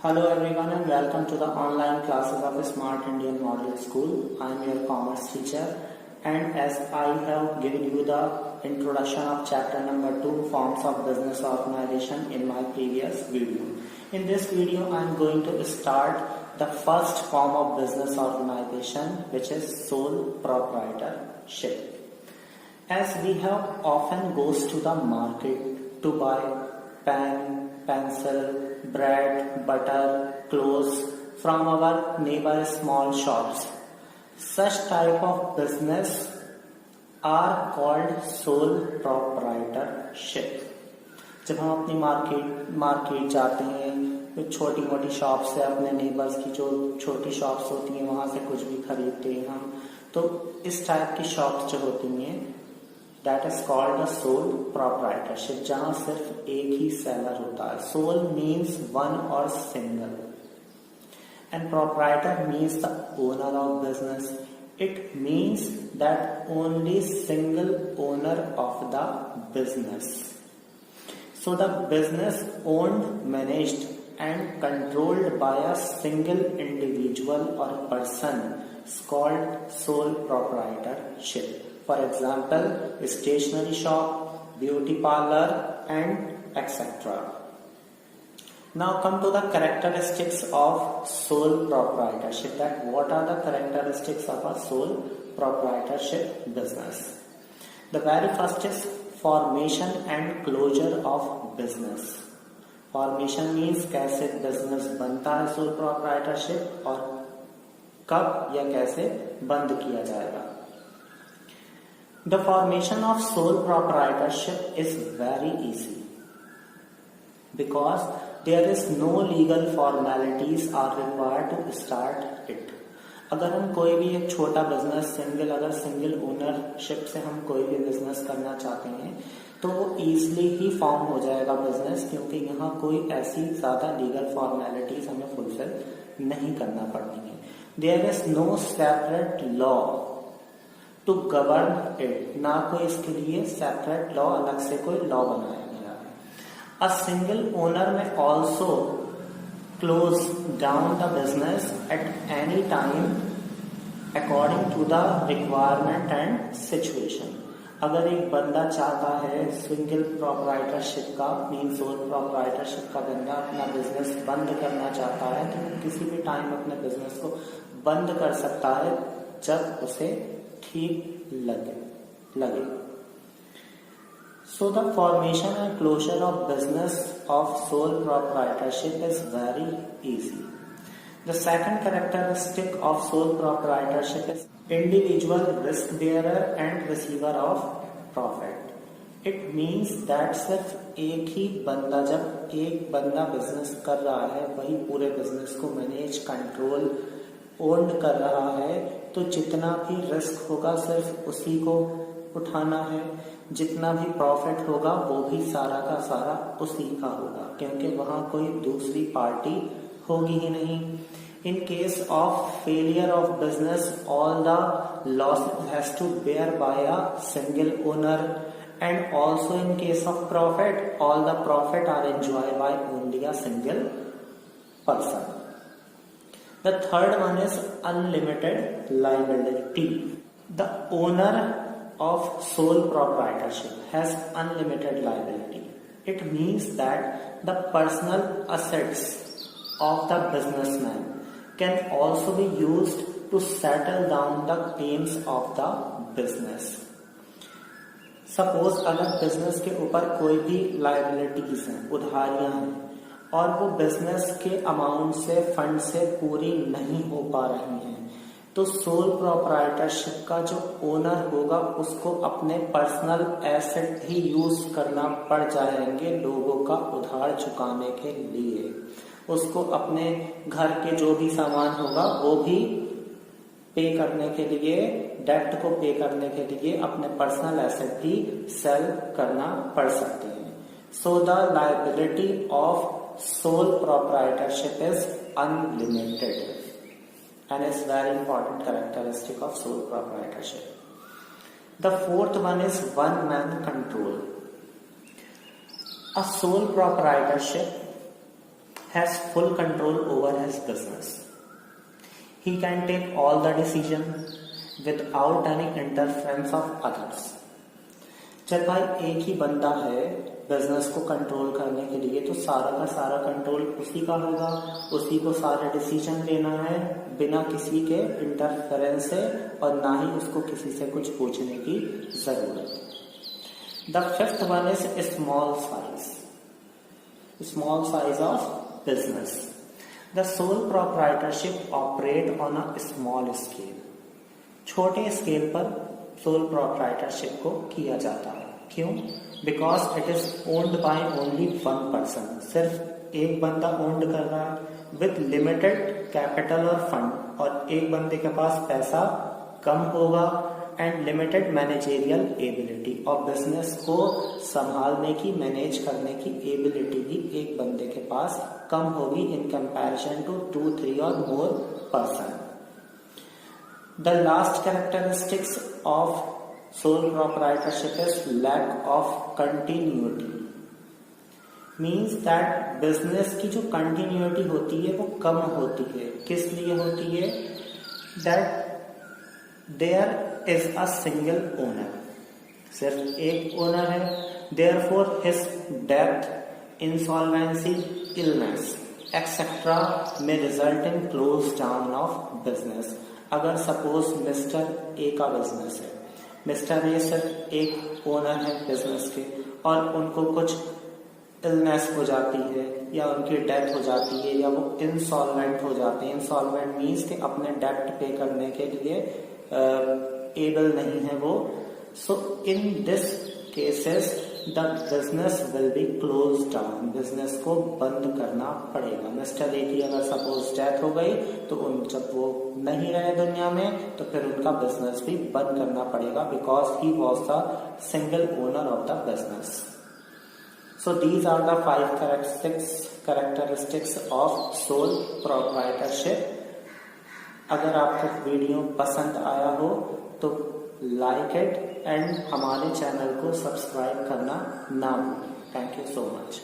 Hello everyone and welcome to the online classes of Smart Indian Model School. I am your commerce teacher, and as I have given you the introduction of chapter number 2 forms of business organization in my previous video. In this video I am going to start the first form of business organization, which is sole proprietorship. As we have often goes to the market to buy pen, pencil, bread, butter, clothes from our neighbor small shops. Such type of business are called sole proprietorship. जब हम अपनी market जाते हैं तो छोटी मोटी shop से अपने नेबर्स की जो छोटी शॉप्स होती हैं वहां से कुछ भी खरीदते हैं हम, तो इस टाइप की शॉप्स जो होती हैं that is called a sole proprietorship, जहां सिर्फ एक ही सेलर होता है. Sole means one or single, and proprietor means the owner of business. It means that only single owner of the business. So the business owned, managed and controlled by a single individual or person is called sole proprietorship. For example, stationery shop, beauty parlor and etc. Now come to the characteristics of sole proprietorship. That what are the characteristics of a sole proprietorship business? The very first is formation and closure of business. Formation means कैसे business बनता है sole proprietorship और कब या कैसे बंद किया जाएगा. The formation of sole proprietorship is very easy because there is no legal formalities are required to start it. अगर हम कोई भी एक छोटा बिजनेस सिंगल ओनरशिप से हम कोई भी बिजनेस करना चाहते हैं तो वो इजीली ही फॉर्म हो जाएगा बिजनेस, क्योंकि यहाँ कोई ऐसी ज्यादा लीगल फॉर्मेलिटीज हमें फुलफिल नहीं करना पड़ती है. There is no separate law to govern it. ना कोई इसके लिए सेपरेट लॉ, अलग से कोई लॉ बनाया गया है. A single owner may also close down the business at any time according to the requirement and situation. अगर एक बंदा चाहता है सिंगल प्रोप्राइटरशिप का मीन सोल प्रोप्राइटरशिप का बंदा अपना बिजनेस बंद करना चाहता है तो किसी भी टाइम अपने बिजनेस को बंद कर सकता है जब उसे ठीक लगे. So the formation and closure of business of sole proprietorship is very easy. The second characteristic of sole proprietorship is individual risk bearer and receiver of profit. It means that सिर्फ एक ही बंदा, जब एक बंदा बिजनेस कर रहा है वही पूरे बिजनेस को मैनेज, कंट्रोल, ओन्ड कर रहा है, तो जितना भी रिस्क होगा सिर्फ उसी को उठाना है. जितना भी प्रॉफिट होगा वो भी सारा का सारा उसी का होगा, क्योंकि वहां कोई दूसरी पार्टी होगी ही नहीं. In case of failure of business all the loss has to bear by a single owner, and also in case of profit all the profit are enjoy by only a single person. The third one is unlimited liability. The owner of sole proprietorship has unlimited liability. It means that the personal assets of the businessman can also be used to settle down the claims of the business. Suppose अगर business के ऊपर कोई भी liabilities हैं, उधारियां हैं, और वो business के अमाउंट से फंड से पूरी नहीं हो पा रही हैं, तो सोल प्रोप्राइटरशिप का जो ओनर होगा उसको अपने पर्सनल एसेट ही यूज करना पड़ जाएंगे लोगों का उधार चुकाने के लिए. उसको अपने घर के जो भी सामान होगा वो भी पे करने के लिए, डेट को पे करने के लिए अपने पर्सनल एसेट भी सेल करना पड़ सकते हैं. So the liability of sole proprietorship is unlimited and is very important characteristic of sole proprietorship. The fourth one is one man control. A sole proprietorship has full control over his business. He can take all the decision without any interference of others. जब भाई एक ही बंदा है business को control करने के लिए, तो सारा का सारा कंट्रोल उसी का होगा, उसी को सारे डिसीजन लेना है बिना किसी के इंटरफेरेंस से, और ना ही उसको किसी से कुछ पूछने की जरूरत। The fifth one is small size of business. The sole proprietorship operate on a small scale. छोटे स्केल पर सोल प्रोप्राइटरशिप को किया जाता है। क्यों? Because it is owned by only one person. सिर्फ एक बंदा ओन्ड कर रहा है विथ लिमिटेड कैपिटल और फंड, और एक बंदे के पास पैसा कम होगा एंड लिमिटेड मैनेजेरियल एबिलिटी, और बिजनेस को संभालने की, मैनेज करने की एबिलिटी भी एक बंदे के पास कम होगी इन कंपैरिजन टू 2, 3 और more person. The last characteristics of sole proprietorship is lack of continuity. Means that business की जो continuity होती है वो कम होती है। किस लिए होती है? That there is a single owner. सिर्फ एक ओनर है। Therefore his death, insolvency, illness, etc. may result in close down of business. अगर सपोज मिस्टर ए का बिजनेस है, मिस्टर ए सिर्फ एक ओनर है बिजनेस के, और उनको कुछ इलनेस हो जाती है या उनकी डेथ हो जाती है या वो इंसॉल्वेंट हो जाते हैं। इंसॉल्वेंट मीन्स कि अपने डेप्ट पे करने के लिए एबल नहीं है वो। So in this cases the business will be close down. Business को बंद करना पड़ेगा। मिस्टर ए की अगर सपोज डेथ हो गई तो जब वो नहीं रहे दुनिया में तो फिर उनका बिजनेस भी बंद करना पड़ेगा, because he was the single owner of the business. So these are the 5 characteristics of sole proprietorship. अगर आपको वीडियो पसंद आया हो तो लाइक इट एंड हमारे चैनल को सब्सक्राइब करना ना भूलें। Thank you so much.